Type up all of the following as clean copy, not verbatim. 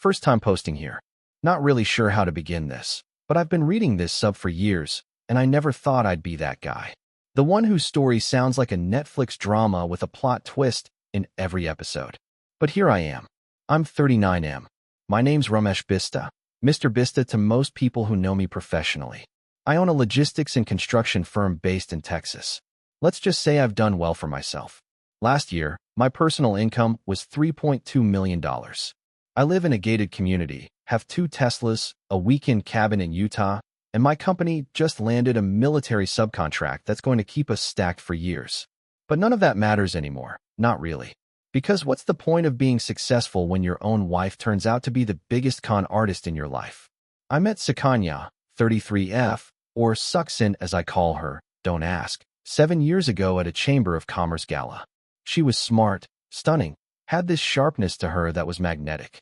First time posting here. Not really sure how to begin this, but I've been reading this sub for years, and I never thought I'd be that guy. The one whose story sounds like a Netflix drama with a plot twist in every episode. But here I am. I'm 39M. My name's Mrbeast, Mr. Bista to most people who know me professionally. I own a logistics and construction firm based in Texas. Let's just say I've done well for myself. Last year, my personal income was $3.2 million. I live in a gated community, have 2 Teslas, a weekend cabin in Utah, and my company just landed a military subcontract that's going to keep us stacked for years. But none of that matters anymore, not really. Because what's the point of being successful when your own wife turns out to be the biggest con artist in your life? I met Sakanya, 33F, or Suxin as I call her, don't ask, 7 years ago at a Chamber of Commerce gala. She was smart, stunning, had this sharpness to her that was magnetic.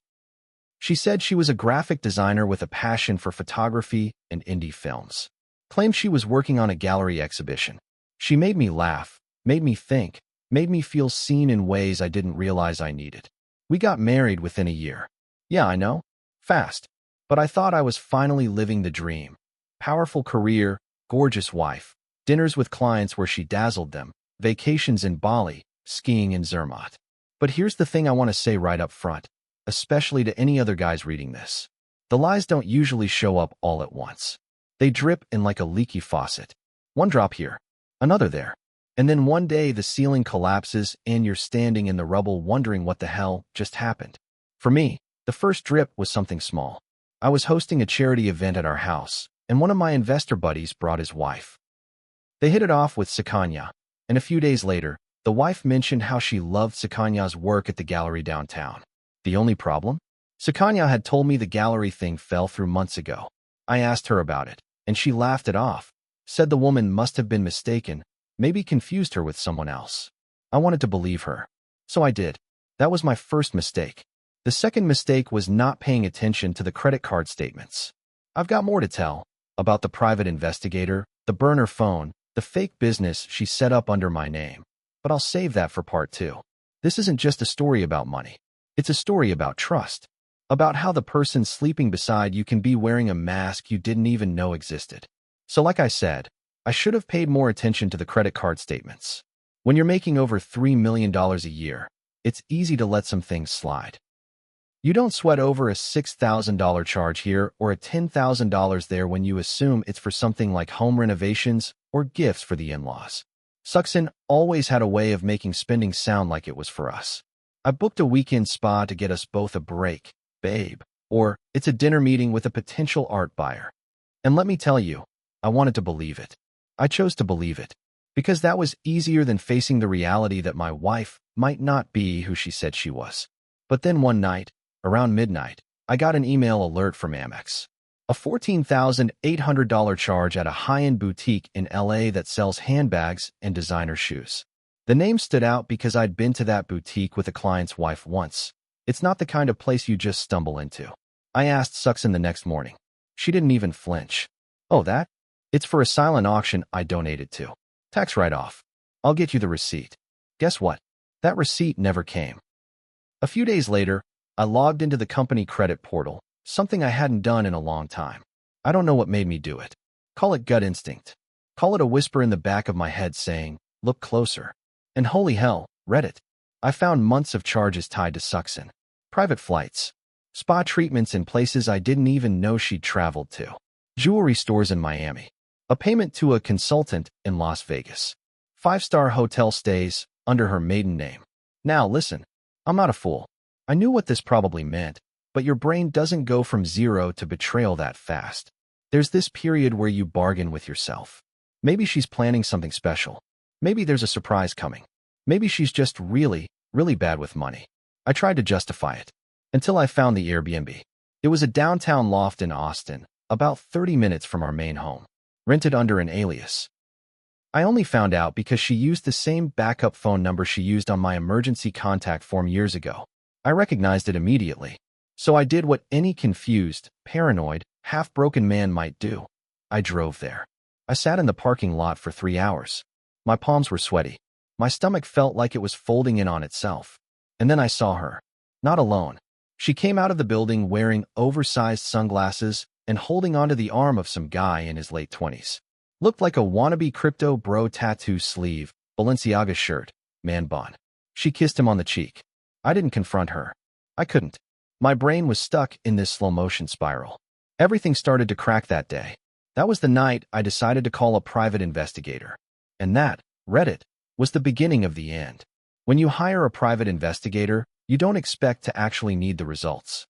She said she was a graphic designer with a passion for photography and indie films. Claimed she was working on a gallery exhibition. She made me laugh, made me think, made me feel seen in ways I didn't realize I needed. We got married within a year. Yeah, I know. Fast. But I thought I was finally living the dream. Powerful career, gorgeous wife, dinners with clients where she dazzled them, vacations in Bali, skiing in Zermatt. But here's the thing I want to say right up front, especially to any other guys reading this. The lies don't usually show up all at once. They drip in like a leaky faucet. One drop here, another there. And then one day the ceiling collapses and you're standing in the rubble wondering what the hell just happened. For me, the first drip was something small. I was hosting a charity event at our house, and one of my investor buddies brought his wife. They hit it off with Sakanya, and a few days later, the wife mentioned how she loved Sakanya's work at the gallery downtown. The only problem? Sakanya had told me the gallery thing fell through months ago. I asked her about it, and she laughed it off, said the woman must have been mistaken, maybe confused her with someone else. I wanted to believe her. So I did. That was my first mistake. The second mistake was not paying attention to the credit card statements. I've got more to tell about the private investigator, the burner phone, the fake business she set up under my name. But I'll save that for part 2. This isn't just a story about money. It's a story about trust. About how the person sleeping beside you can be wearing a mask you didn't even know existed. So like I said, I should have paid more attention to the credit card statements. When you're making over $3 million a year, it's easy to let some things slide. You don't sweat over a $6,000 charge here or a $10,000 there when you assume it's for something like home renovations or gifts for the in-laws. Suxin always had a way of making spending sound like it was for us. I booked a weekend spa to get us both a break, babe, or it's a dinner meeting with a potential art buyer. And let me tell you, I wanted to believe it. I chose to believe it because that was easier than facing the reality that my wife might not be who she said she was. But then one night, around midnight, I got an email alert from Amex. A $14,800 charge at a high-end boutique in LA that sells handbags and designer shoes. The name stood out because I'd been to that boutique with a client's wife once. It's not the kind of place you just stumble into. I asked Suxin the next morning. She didn't even flinch. Oh, that? It's for a silent auction I donated to. Tax write-off. I'll get you the receipt. Guess what? That receipt never came. A few days later, I logged into the company credit portal, something I hadn't done in a long time. I don't know what made me do it. Call it gut instinct. Call it a whisper in the back of my head saying, look closer. And holy hell, Reddit. I found months of charges tied to Suxin. Private flights. Spa treatments in places I didn't even know she'd traveled to. Jewelry stores in Miami. A payment to a consultant in Las Vegas. 5-star hotel stays under her maiden name. Now listen, I'm not a fool. I knew what this probably meant, but your brain doesn't go from zero to betrayal that fast. There's this period where you bargain with yourself. Maybe she's planning something special. Maybe there's a surprise coming. Maybe she's just really, really bad with money. I tried to justify it until I found the Airbnb. It was a downtown loft in Austin, about 30 minutes from our main home, rented under an alias. I only found out because she used the same backup phone number she used on my emergency contact form years ago. I recognized it immediately. So I did what any confused, paranoid, half-broken man might do. I drove there. I sat in the parking lot for 3 hours. My palms were sweaty. My stomach felt like it was folding in on itself. And then I saw her. Not alone. She came out of the building wearing oversized sunglasses and holding onto the arm of some guy in his late 20s. Looked like a wannabe crypto bro tattoo sleeve, Balenciaga shirt, man bun. She kissed him on the cheek. I didn't confront her. I couldn't. My brain was stuck in this slow-motion spiral. Everything started to crack that day. That was the night I decided to call a private investigator. And that, Reddit, was the beginning of the end. When you hire a private investigator, you don't expect to actually need the results.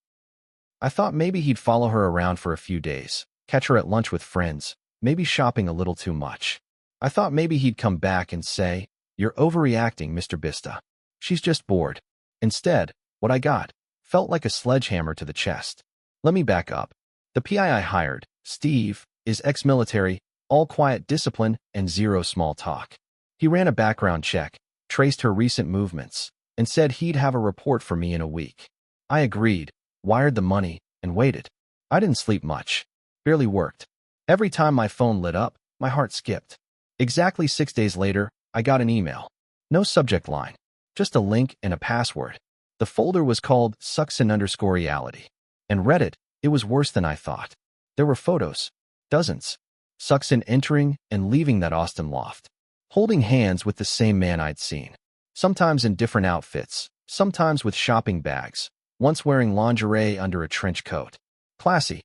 I thought maybe he'd follow her around for a few days, catch her at lunch with friends, maybe shopping a little too much. I thought maybe he'd come back and say, "You're overreacting, Mrbeast. She's just bored." Instead, what I got felt like a sledgehammer to the chest. Let me back up. The PI I hired, Steve, is ex-military, all quiet discipline and zero small talk. He ran a background check, traced her recent movements, and said he'd have a report for me in a week. I agreed, wired the money, and waited. I didn't sleep much. Barely worked. Every time my phone lit up, my heart skipped. Exactly 6 days later, I got an email. No subject line. Just a link and a password. The folder was called Suckson_reality. And Reddit, it was worse than I thought. There were photos. Dozens. Suckson entering and leaving that Austin loft. Holding hands with the same man I'd seen. Sometimes in different outfits. Sometimes with shopping bags. Once wearing lingerie under a trench coat. Classy.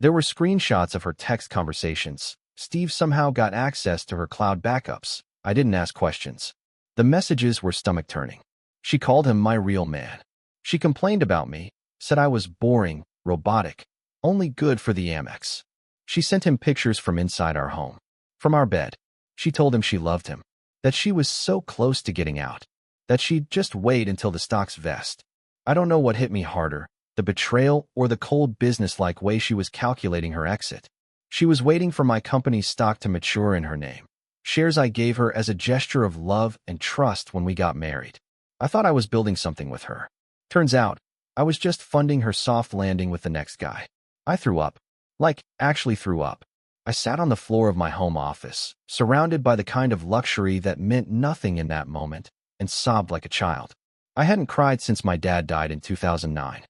There were screenshots of her text conversations. Steve somehow got access to her cloud backups. I didn't ask questions. The messages were stomach-turning. She called him my real man. She complained about me, said I was boring, robotic, only good for the Amex. She sent him pictures from inside our home. From our bed. She told him she loved him. That she was so close to getting out. That she'd just wait until the stocks vest. I don't know what hit me harder, the betrayal or the cold business-like way she was calculating her exit. She was waiting for my company's stock to mature in her name. Shares I gave her as a gesture of love and trust when we got married. I thought I was building something with her. Turns out, I was just funding her soft landing with the next guy. I threw up. Like, actually threw up. I sat on the floor of my home office, surrounded by the kind of luxury that meant nothing in that moment, and sobbed like a child. I hadn't cried since my dad died in 2009.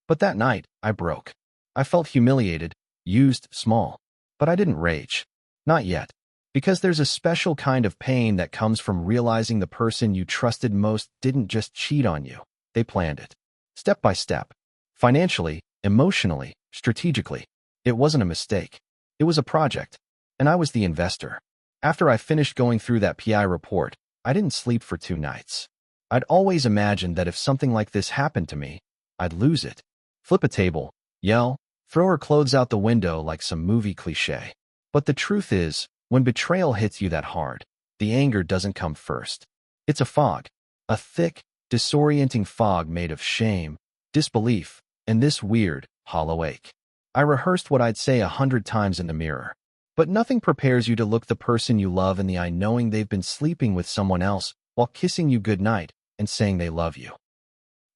But that night, I broke. I felt humiliated, used, small. But I didn't rage. Not yet. Because there's a special kind of pain that comes from realizing the person you trusted most didn't just cheat on you. They planned it. Step by step. Financially, emotionally, strategically. It wasn't a mistake. It was a project. And I was the investor. After I finished going through that PI report, I didn't sleep for 2 nights. I'd always imagined that if something like this happened to me, I'd lose it. Flip a table, yell, throw her clothes out the window like some movie cliché. But the truth is, when betrayal hits you that hard, the anger doesn't come first. It's a fog. A thick, disorienting fog made of shame, disbelief, and this weird, hollow ache. I rehearsed what I'd say 100 times in the mirror. But nothing prepares you to look the person you love in the eye knowing they've been sleeping with someone else while kissing you goodnight and saying they love you.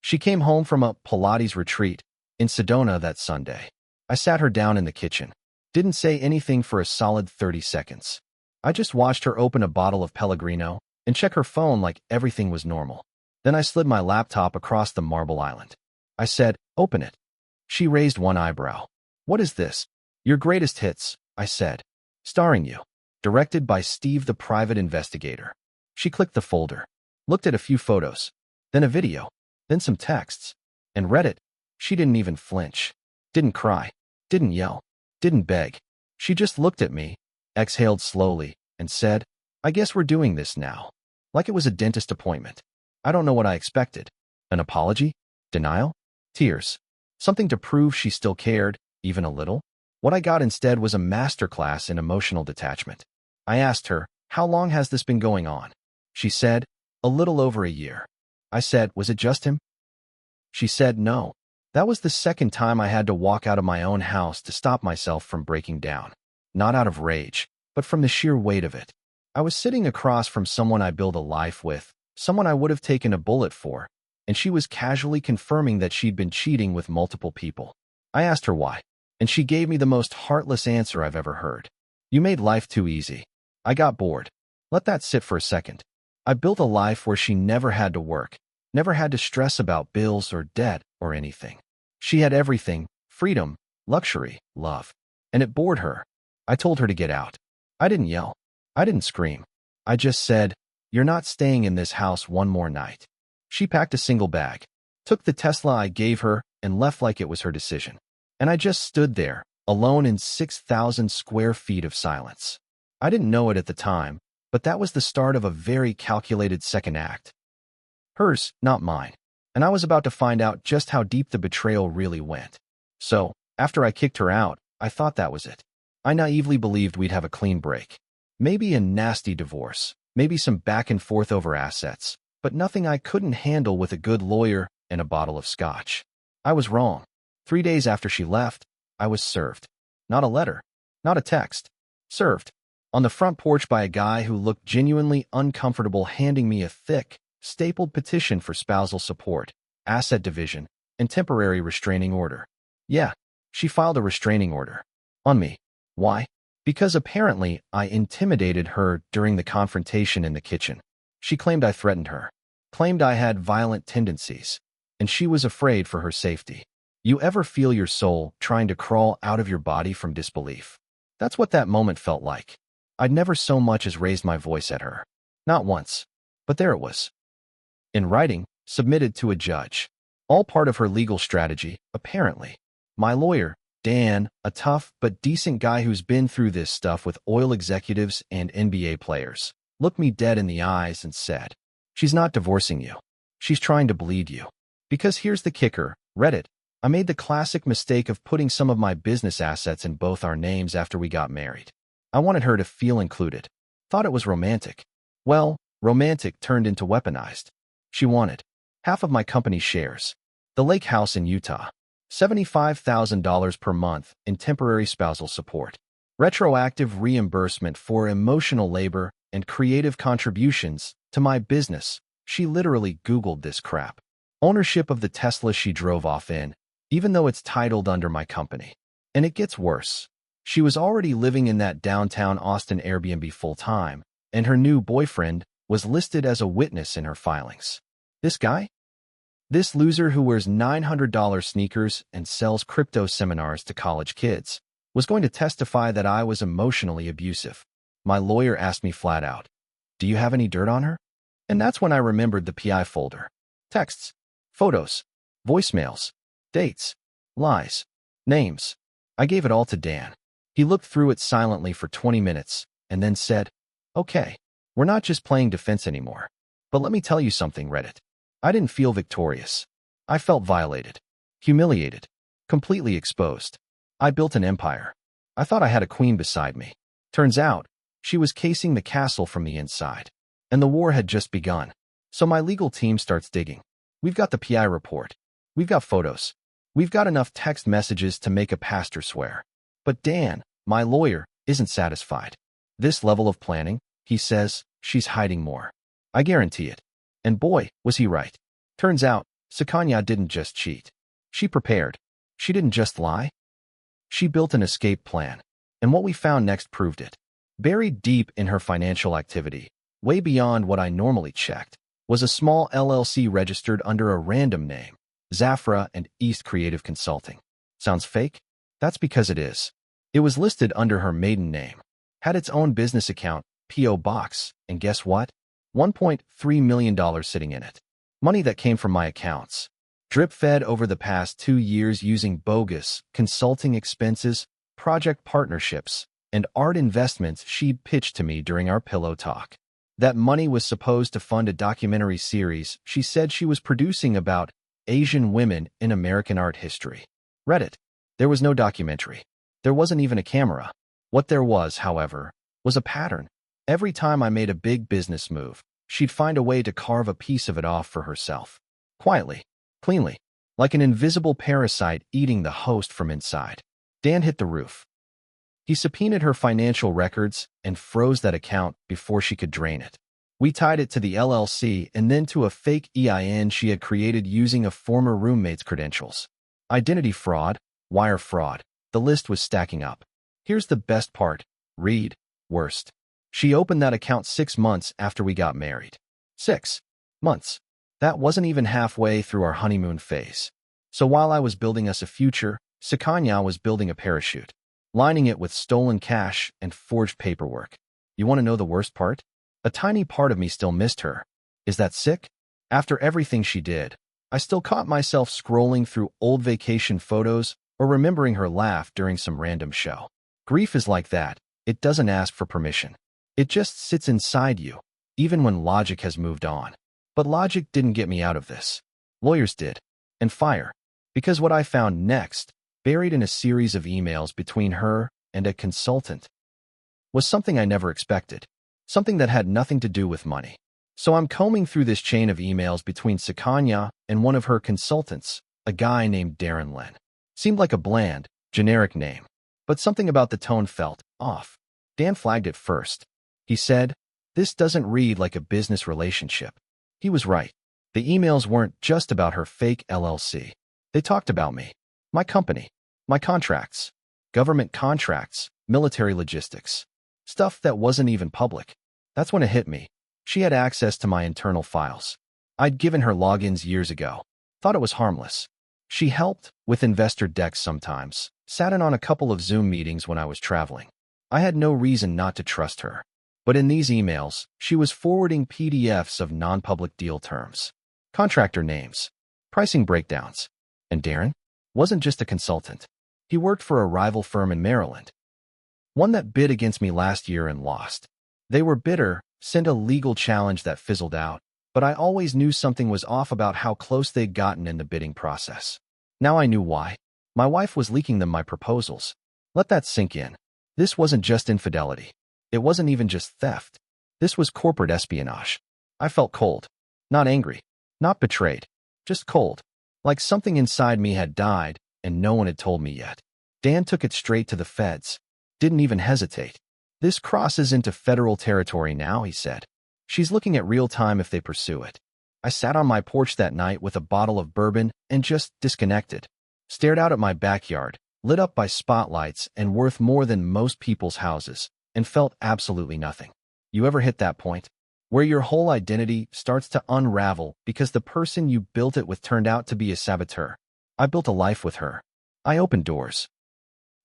She came home from a Pilates retreat in Sedona that Sunday. I sat her down in the kitchen. Didn't say anything for a solid 30 seconds. I just watched her open a bottle of Pellegrino and check her phone like everything was normal. Then I slid my laptop across the marble island. I said, "Open it." She raised one eyebrow. "What is this?" "Your greatest hits," I said. "Starring you." Directed by Steve the private investigator. She clicked the folder. Looked at a few photos. Then a video. Then some texts. And read it. She didn't even flinch. Didn't cry. Didn't yell. Didn't beg. She just looked at me, exhaled slowly, and said, "I guess we're doing this now." Like it was a dentist appointment. I don't know what I expected. An apology? Denial? Tears? Something to prove she still cared, even a little? What I got instead was a masterclass in emotional detachment. I asked her, "How long has this been going on?" She said, "A little over a year." I said, "Was it just him?" She said, "No." That was the second time I had to walk out of my own house to stop myself from breaking down. Not out of rage, but from the sheer weight of it. I was sitting across from someone I built a life with, someone I would have taken a bullet for, and she was casually confirming that she'd been cheating with multiple people. I asked her why, and she gave me the most heartless answer I've ever heard. "You made life too easy." I got bored. Let that sit for a second. I built a life where she never had to work, never had to stress about bills or debt or anything. She had everything: freedom, luxury, love. And it bored her. I told her to get out. I didn't yell. I didn't scream. I just said, "You're not staying in this house one more night." She packed a single bag, took the Tesla I gave her, and left like it was her decision. And I just stood there, alone in 6,000 square feet of silence. I didn't know it at the time, but that was the start of a very calculated second act. Hers, not mine. And I was about to find out just how deep the betrayal really went. So, after I kicked her out, I thought that was it. I naively believed we'd have a clean break. Maybe a nasty divorce, maybe some back and forth over assets, but nothing I couldn't handle with a good lawyer and a bottle of scotch. I was wrong. 3 days after she left, I was served. Not a letter, not a text. Served. On the front porch by a guy who looked genuinely uncomfortable, handing me a thick, stapled petition for spousal support, asset division, and temporary restraining order. Yeah, she filed a restraining order. On me. Why? Because apparently I intimidated her during the confrontation in the kitchen. She claimed I threatened her, claimed I had violent tendencies, and she was afraid for her safety. You ever feel your soul trying to crawl out of your body from disbelief? That's what that moment felt like. I'd never so much as raised my voice at her. Not once. But there it was. In writing, submitted to a judge. All part of her legal strategy, apparently. My lawyer, Dan, a tough but decent guy who's been through this stuff with oil executives and NBA players, looked me dead in the eyes and said, "She's not divorcing you. She's trying to bleed you." Because here's the kicker, Reddit. I made the classic mistake of putting some of my business assets in both our names after we got married. I wanted her to feel included. Thought it was romantic. Well, romantic turned into weaponized. She wanted half of my company's shares. The lake house in Utah. $75,000 per month in temporary spousal support. Retroactive reimbursement for emotional labor and creative contributions to my business. She literally Googled this crap. Ownership of the Tesla she drove off in, even though it's titled under my company. And it gets worse. She was already living in that downtown Austin Airbnb full-time, and her new boyfriend was listed as a witness in her filings. This guy? This loser who wears $900 sneakers and sells crypto seminars to college kids was going to testify that I was emotionally abusive. My lawyer asked me flat out, "Do you have any dirt on her?" And that's when I remembered the PI folder. Texts, photos, voicemails, dates, lies, names. I gave it all to Dan. He looked through it silently for 20 minutes and then said, "Okay, we're not just playing defense anymore. But let me tell you something, Reddit. I didn't feel victorious. I felt violated, humiliated, completely exposed. I built an empire. I thought I had a queen beside me. Turns out, she was casing the castle from the inside. And the war had just begun. So my legal team starts digging. We've got the PI report. We've got photos. We've got enough text messages to make a pastor swear. But Dan, my lawyer, isn't satisfied. This level of planning, he says, she's hiding more. I guarantee it. And boy, was he right. Turns out, Sakanya didn't just cheat. She prepared. She didn't just lie. She built an escape plan. And what we found next proved it. Buried deep in her financial activity, way beyond what I normally checked, was a small LLC registered under a random name, Zafra and East Creative Consulting. Sounds fake? That's because it is. It was listed under her maiden name, had its own business account, P.O. Box, and guess what? $1.3 million sitting in it. Money that came from my accounts. Drip-fed over the past 2 years using bogus consulting expenses, project partnerships, and art investments she'd pitched to me during our pillow talk. That money was supposed to fund a documentary series she said she was producing about Asian women in American art history. Reddit. There was no documentary. There wasn't even a camera. What there was, however, was a pattern. Every time I made a big business move, she'd find a way to carve a piece of it off for herself. Quietly, cleanly, like an invisible parasite eating the host from inside. Dan hit the roof. He subpoenaed her financial records and froze that account before she could drain it. We tied it to the LLC and then to a fake EIN she had created using a former roommate's credentials. Identity fraud, wire fraud. The list was stacking up. Here's the best part. Read. Worst. She opened that account 6 months after we got married. 6 months. That wasn't even halfway through our honeymoon phase. So while I was building us a future, Sakanya was building a parachute, lining it with stolen cash and forged paperwork. You want to know the worst part? A tiny part of me still missed her. Is that sick? After everything she did, I still caught myself scrolling through old vacation photos or remembering her laugh during some random show. Grief is like that. It doesn't ask for permission. It just sits inside you, even when logic has moved on. But logic didn't get me out of this. Lawyers did. And fire. Because what I found next, buried in a series of emails between her and a consultant, was something I never expected. Something that had nothing to do with money. So I'm combing through this chain of emails between Sakanya and one of her consultants, a guy named Darren Lin. Seemed like a bland, generic name. But something about the tone felt off. Dan flagged it first. He said, "This doesn't read like a business relationship." He was right. The emails weren't just about her fake LLC. They talked about me, my company, my contracts, government contracts, military logistics, stuff that wasn't even public. That's when it hit me. She had access to my internal files. I'd given her logins years ago. Thought it was harmless. She helped with investor decks sometimes, sat in on a couple of Zoom meetings when I was traveling. I had no reason not to trust her. But in these emails, she was forwarding PDFs of non-public deal terms, contractor names, pricing breakdowns. And Darren wasn't just a consultant. He worked for a rival firm in Maryland, one that bid against me last year and lost. They were bitter, sent a legal challenge that fizzled out, but I always knew something was off about how close they'd gotten in the bidding process. Now I knew why. My wife was leaking them my proposals. Let that sink in. This wasn't just infidelity. It wasn't even just theft. This was corporate espionage. I felt cold. Not angry. Not betrayed. Just cold. Like something inside me had died, and no one had told me yet. Dan took it straight to the feds. Didn't even hesitate. "This crosses into federal territory now," he said. "She's looking at real time if they pursue it." I sat on my porch that night with a bottle of bourbon and just disconnected. Stared out at my backyard, lit up by spotlights and worth more than most people's houses, and felt absolutely nothing. You ever hit that point? Where your whole identity starts to unravel because the person you built it with turned out to be a saboteur. I built a life with her. I opened doors.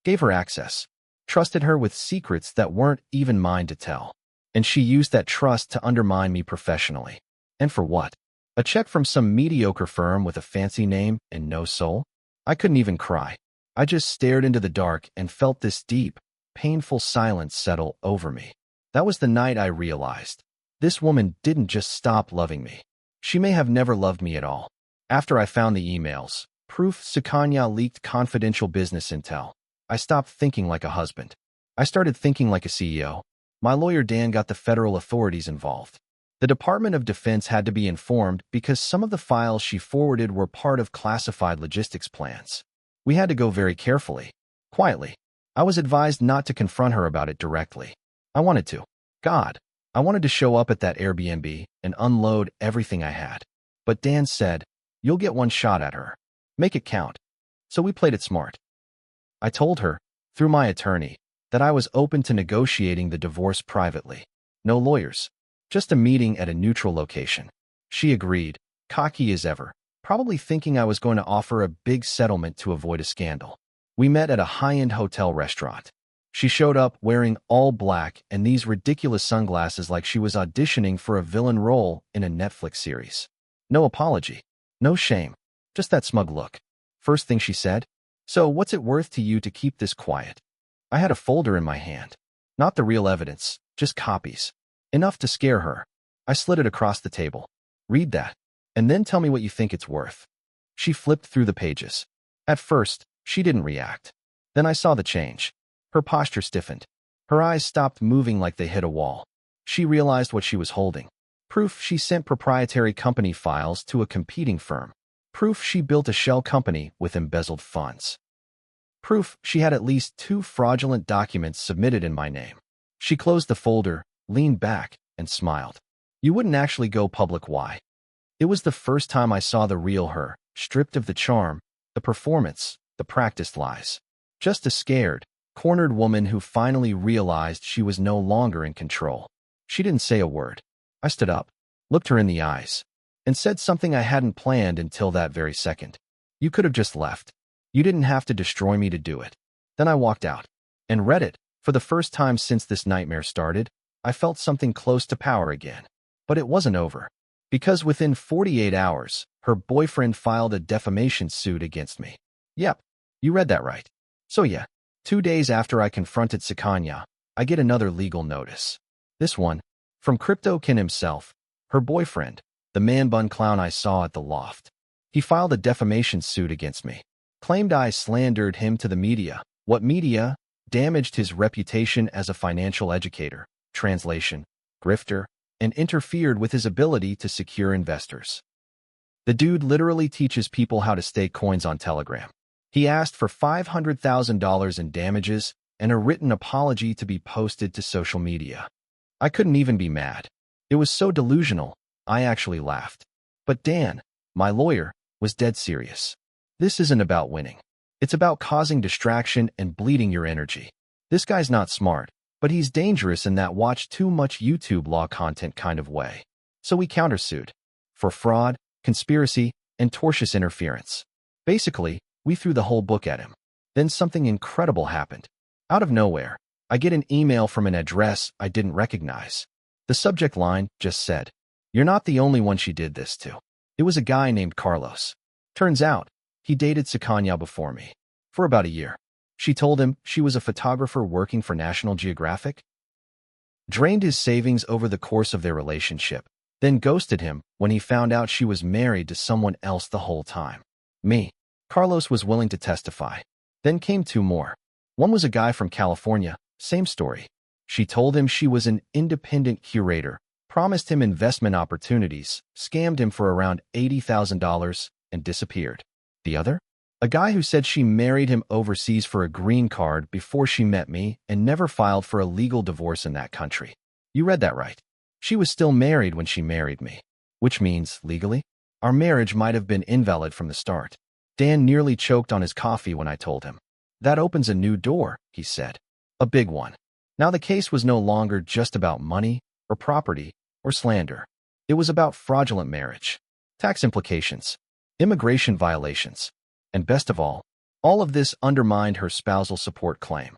Gave her access. Trusted her with secrets that weren't even mine to tell. And she used that trust to undermine me professionally. And for what? A check from some mediocre firm with a fancy name and no soul? I couldn't even cry. I just stared into the dark and felt this deep, painful silence settle over me. That was the night I realized. This woman didn't just stop loving me. She may have never loved me at all. After I found the emails, proof Sakanya leaked confidential business intel, I stopped thinking like a husband. I started thinking like a CEO. My lawyer Dan got the federal authorities involved. The Department of Defense had to be informed because some of the files she forwarded were part of classified logistics plans. We had to go very carefully, quietly. I was advised not to confront her about it directly. I wanted to. God, I wanted to show up at that Airbnb and unload everything I had. But Dan said, "You'll get one shot at her. Make it count." So we played it smart. I told her, through my attorney, that I was open to negotiating the divorce privately. No lawyers. Just a meeting at a neutral location. She agreed, cocky as ever, probably thinking I was going to offer a big settlement to avoid a scandal. We met at a high-end hotel restaurant. She showed up wearing all black and these ridiculous sunglasses like she was auditioning for a villain role in a Netflix series. No apology. No shame. Just that smug look. First thing she said, "So what's it worth to you to keep this quiet?" I had a folder in my hand. Not the real evidence, just copies. Enough to scare her. I slid it across the table. "Read that, and then tell me what you think it's worth." She flipped through the pages. At first, she didn't react. Then I saw the change. Her posture stiffened. Her eyes stopped moving like they hit a wall. She realized what she was holding. Proof she sent proprietary company files to a competing firm. Proof she built a shell company with embezzled funds. Proof she had at least 2 fraudulent documents submitted in my name. She closed the folder, leaned back, and smiled. "You wouldn't actually go public, why?" It was the first time I saw the real her, stripped of the charm, the performance, the practiced lies. Just a scared, cornered woman who finally realized she was no longer in control. She didn't say a word. I stood up, looked her in the eyes, and said something I hadn't planned until that very second. You could have just left. You didn't have to destroy me to do it. Then I walked out and read it. For the first time since this nightmare started, I felt something close to power again. But it wasn't over. Because within 48 hours, her boyfriend filed a defamation suit against me. Yep, you read that right. So yeah, 2 days after I confronted Sakanya, I get another legal notice. This one, from CryptoKin himself, her boyfriend, the man-bun clown I saw at the loft. He filed a defamation suit against me. Claimed I slandered him to the media. What media? Damaged his reputation as a financial educator, translation, grifter, and interfered with his ability to secure investors. The dude literally teaches people how to stake coins on Telegram. He asked for $500,000 in damages and a written apology to be posted to social media. I couldn't even be mad. It was so delusional, I actually laughed. But Dan, my lawyer, was dead serious. This isn't about winning. It's about causing distraction and bleeding your energy. This guy's not smart, but he's dangerous in that watch too much YouTube law content kind of way. So we countersued for fraud, conspiracy, and tortious interference. Basically, we threw the whole book at him. Then something incredible happened. Out of nowhere, I get an email from an address I didn't recognize. The subject line just said, "You're not the only one she did this to." It was a guy named Carlos. Turns out, he dated Sakanya before me. For about a year. She told him she was a photographer working for National Geographic. Drained his savings over the course of their relationship, then ghosted him when he found out she was married to someone else the whole time. Me. Carlos was willing to testify. Then came 2 more. One was a guy from California, same story. She told him she was an independent curator, promised him investment opportunities, scammed him for around $80,000, and disappeared. The other? A guy who said she married him overseas for a green card before she met me and never filed for a legal divorce in that country. You read that right. She was still married when she married me. Which means, legally, our marriage might have been invalid from the start. Dan nearly choked on his coffee when I told him. That opens a new door, he said. A big one. Now the case was no longer just about money, or property, or slander. It was about fraudulent marriage, tax implications, immigration violations, and best of all of this undermined her spousal support claim.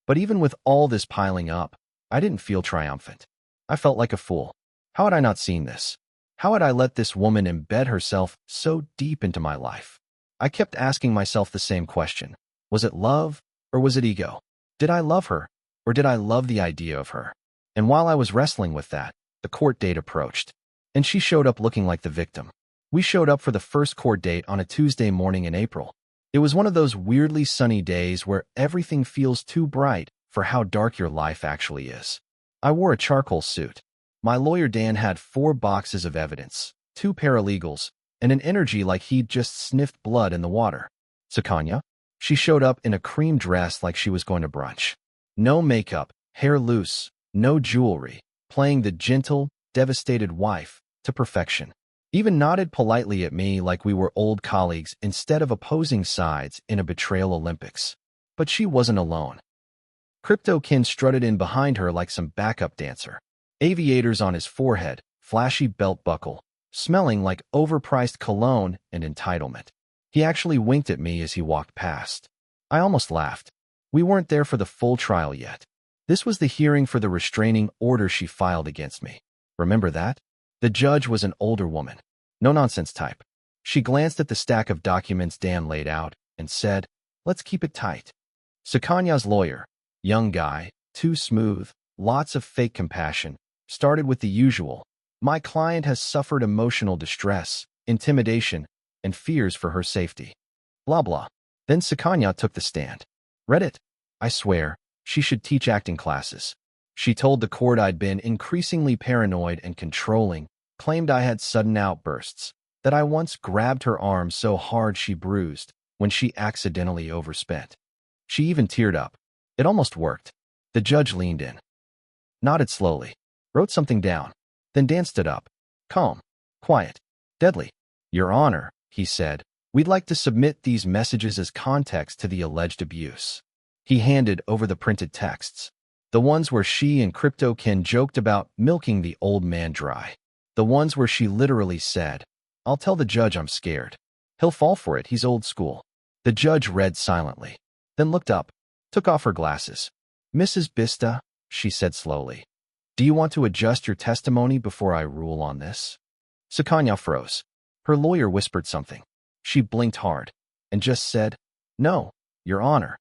But even with all this piling up, I didn't feel triumphant. I felt like a fool. How had I not seen this? How had I let this woman embed herself so deep into my life? I kept asking myself the same question. Was it love, or was it ego? Did I love her, or did I love the idea of her? And while I was wrestling with that, the court date approached, and she showed up looking like the victim. We showed up for the first court date on a Tuesday morning in April. It was one of those weirdly sunny days where everything feels too bright for how dark your life actually is. I wore a charcoal suit. My lawyer Dan had 4 boxes of evidence, 2 paralegals, and an energy like he'd just sniffed blood in the water. Sakanya? She showed up in a cream dress like she was going to brunch. No makeup, hair loose, no jewelry, playing the gentle, devastated wife to perfection. Even nodded politely at me like we were old colleagues instead of opposing sides in a betrayal Olympics. But she wasn't alone. CryptoKin strutted in behind her like some backup dancer. Aviators on his forehead, flashy belt buckle, smelling like overpriced cologne and entitlement. He actually winked at me as he walked past. I almost laughed. We weren't there for the full trial yet. This was the hearing for the restraining order she filed against me. Remember that? The judge was an older woman. No-nonsense type. She glanced at the stack of documents Dan laid out and said, "Let's keep it tight." Sakanya's lawyer, young guy, too smooth, lots of fake compassion, started with the usual. My client has suffered emotional distress, intimidation, and fears for her safety. Blah blah. Then Sakanya took the stand. Read it. I swear, she should teach acting classes. She told the court I'd been increasingly paranoid and controlling, claimed I had sudden outbursts, that I once grabbed her arm so hard she bruised when she accidentally overspent. She even teared up. It almost worked. The judge leaned in, nodded slowly, wrote something down. Then Dan stood up. Calm, quiet, deadly. Your Honor, he said, we'd like to submit these messages as context to the alleged abuse. He handed over the printed texts. The ones where she and CryptoKin joked about milking the old man dry. The ones where she literally said, "I'll tell the judge I'm scared." He'll fall for it, he's old school. The judge read silently, then looked up, took off her glasses. Mrs. Bista, she said slowly, do you want to adjust your testimony before I rule on this? Sukanya froze. Her lawyer whispered something. She blinked hard and just said, no, Your Honor.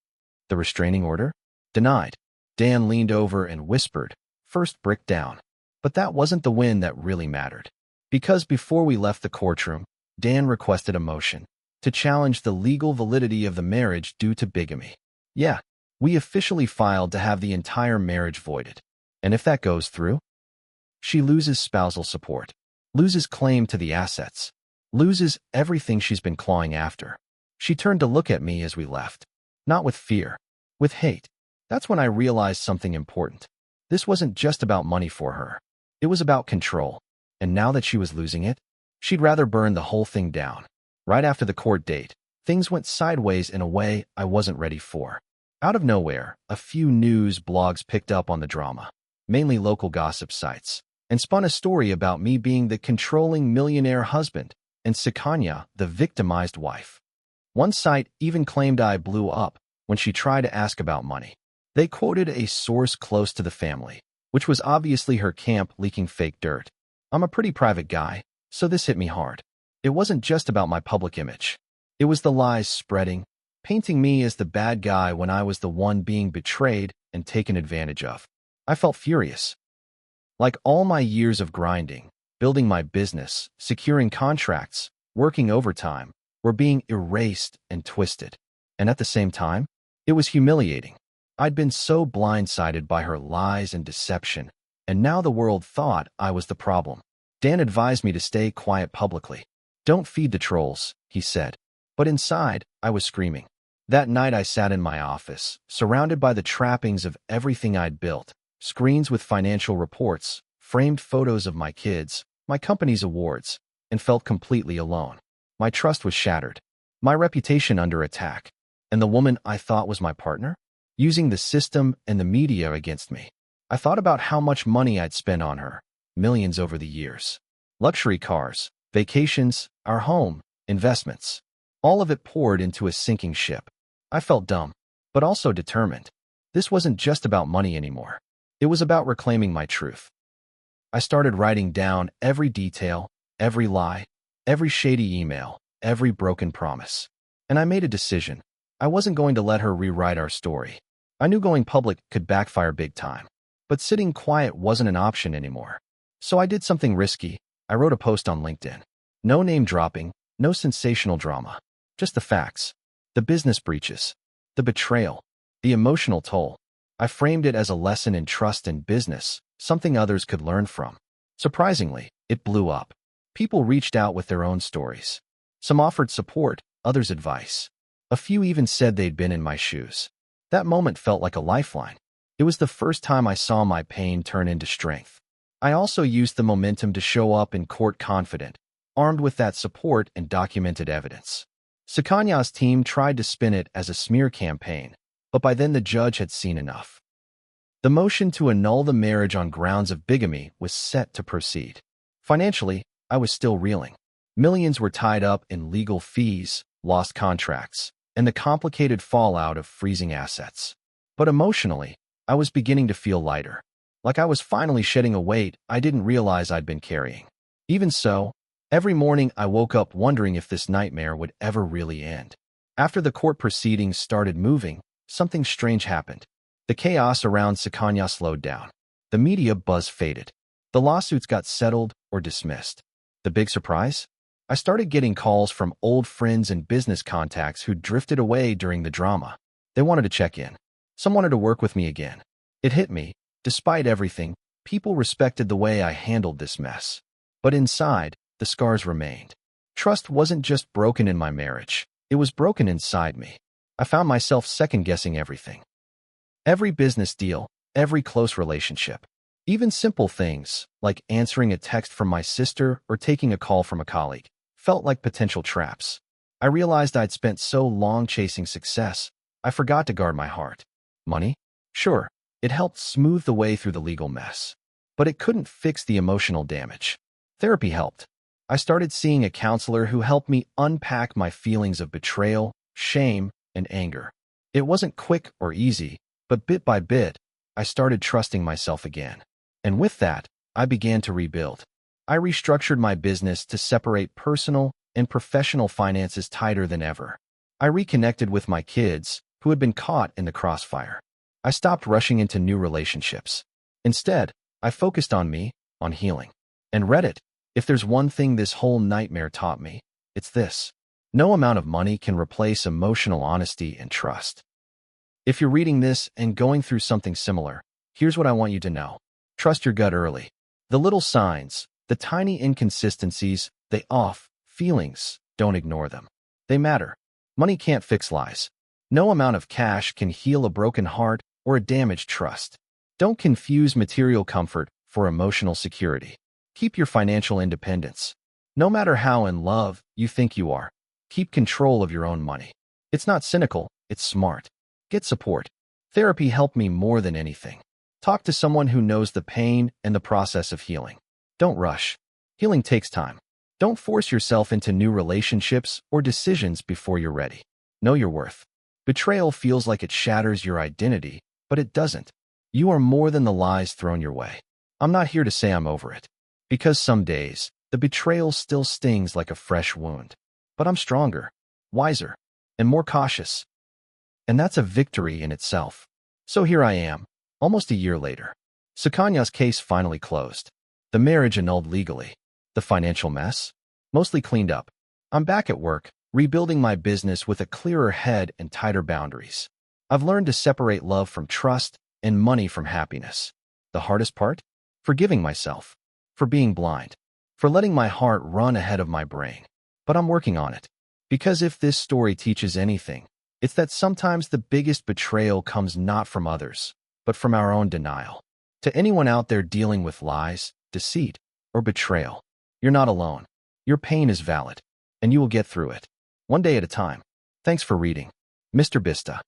The restraining order? Denied. Dan leaned over and whispered, first brick down. But that wasn't the win that really mattered. Because before we left the courtroom, Dan requested a motion to challenge the legal validity of the marriage due to bigamy. Yeah, we officially filed to have the entire marriage voided. And if that goes through, she loses spousal support, loses claim to the assets, loses everything she's been clawing after. She turned to look at me as we left. Not with fear, with hate. That's when I realized something important. This wasn't just about money for her. It was about control. And now that she was losing it, she'd rather burn the whole thing down. Right after the court date, things went sideways in a way I wasn't ready for. Out of nowhere, a few news blogs picked up on the drama, mainly local gossip sites, and spun a story about me being the controlling millionaire husband and Sukanya, the victimized wife. One site even claimed I blew up when she tried to ask about money. They quoted a source close to the family, which was obviously her camp leaking fake dirt. I'm a pretty private guy, so this hit me hard. It wasn't just about my public image. It was the lies spreading, painting me as the bad guy when I was the one being betrayed and taken advantage of. I felt furious. Like all my years of grinding, building my business, securing contracts, working overtime, were being erased and twisted. And at the same time, it was humiliating. I'd been so blindsided by her lies and deception, and now the world thought I was the problem. Dan advised me to stay quiet publicly. Don't feed the trolls, he said. But inside, I was screaming. That night I sat in my office, surrounded by the trappings of everything I'd built, screens with financial reports, framed photos of my kids, my company's awards, and felt completely alone. My trust was shattered, my reputation under attack, and the woman I thought was my partner, using the system and the media against me. I thought about how much money I'd spent on her, millions over the years. Luxury cars, vacations, our home, investments. All of it poured into a sinking ship. I felt dumb, but also determined. This wasn't just about money anymore. It was about reclaiming my truth. I started writing down every detail, every lie, every shady email, every broken promise. And I made a decision. I wasn't going to let her rewrite our story. I knew going public could backfire big time. But sitting quiet wasn't an option anymore. So I did something risky. I wrote a post on LinkedIn. No name dropping, no sensational drama. Just the facts. The business breaches. The betrayal. The emotional toll. I framed it as a lesson in trust in business, something others could learn from. Surprisingly, it blew up. People reached out with their own stories. Some offered support, others advice. A few even said they'd been in my shoes. That moment felt like a lifeline. It was the first time I saw my pain turn into strength. I also used the momentum to show up in court confident, armed with that support and documented evidence. Sukanya's team tried to spin it as a smear campaign, but by then the judge had seen enough. The motion to annul the marriage on grounds of bigamy was set to proceed. Financially, I was still reeling. Millions were tied up in legal fees, lost contracts, and the complicated fallout of freezing assets. But emotionally, I was beginning to feel lighter, like I was finally shedding a weight I didn't realize I'd been carrying. Even so, every morning I woke up wondering if this nightmare would ever really end. After the court proceedings started moving, something strange happened. The chaos around Sukanya slowed down. The media buzz faded. The lawsuits got settled or dismissed. The big surprise? I started getting calls from old friends and business contacts who drifted away during the drama. They wanted to check in. Some wanted to work with me again. It hit me. Despite everything, people respected the way I handled this mess. But inside, the scars remained. Trust wasn't just broken in my marriage. It was broken inside me. I found myself second-guessing everything. Every business deal, every close relationship. Even simple things, like answering a text from my sister or taking a call from a colleague, felt like potential traps. I realized I'd spent so long chasing success, I forgot to guard my heart. Money? Sure, it helped smooth the way through the legal mess. But it couldn't fix the emotional damage. Therapy helped. I started seeing a counselor who helped me unpack my feelings of betrayal, shame, and anger. It wasn't quick or easy, but bit by bit, I started trusting myself again. And with that, I began to rebuild. I restructured my business to separate personal and professional finances tighter than ever. I reconnected with my kids, who had been caught in the crossfire. I stopped rushing into new relationships. Instead, I focused on me, on healing. And Reddit, if there's one thing this whole nightmare taught me, it's this. No amount of money can replace emotional honesty and trust. If you're reading this and going through something similar, here's what I want you to know. Trust your gut early. The little signs, the tiny inconsistencies, they off feelings, don't ignore them. They matter. Money can't fix lies. No amount of cash can heal a broken heart or a damaged trust. Don't confuse material comfort for emotional security. Keep your financial independence. No matter how in love you think you are, keep control of your own money. It's not cynical, it's smart. Get support. Therapy helped me more than anything. Talk to someone who knows the pain and the process of healing. Don't rush. Healing takes time. Don't force yourself into new relationships or decisions before you're ready. Know your worth. Betrayal feels like it shatters your identity, but it doesn't. You are more than the lies thrown your way. I'm not here to say I'm over it, because some days, the betrayal still stings like a fresh wound. But I'm stronger, wiser, and more cautious. And that's a victory in itself. So here I am, almost a year later. Sukanya's case finally closed. The marriage annulled legally. The financial mess? Mostly cleaned up. I'm back at work, rebuilding my business with a clearer head and tighter boundaries. I've learned to separate love from trust and money from happiness. The hardest part? Forgiving myself. For being blind. For letting my heart run ahead of my brain. But I'm working on it. Because if this story teaches anything, it's that sometimes the biggest betrayal comes not from others, but from our own denial. To anyone out there dealing with lies, deceit, or betrayal, you're not alone. Your pain is valid, and you will get through it. One day at a time. Thanks for reading. Mr. Bista.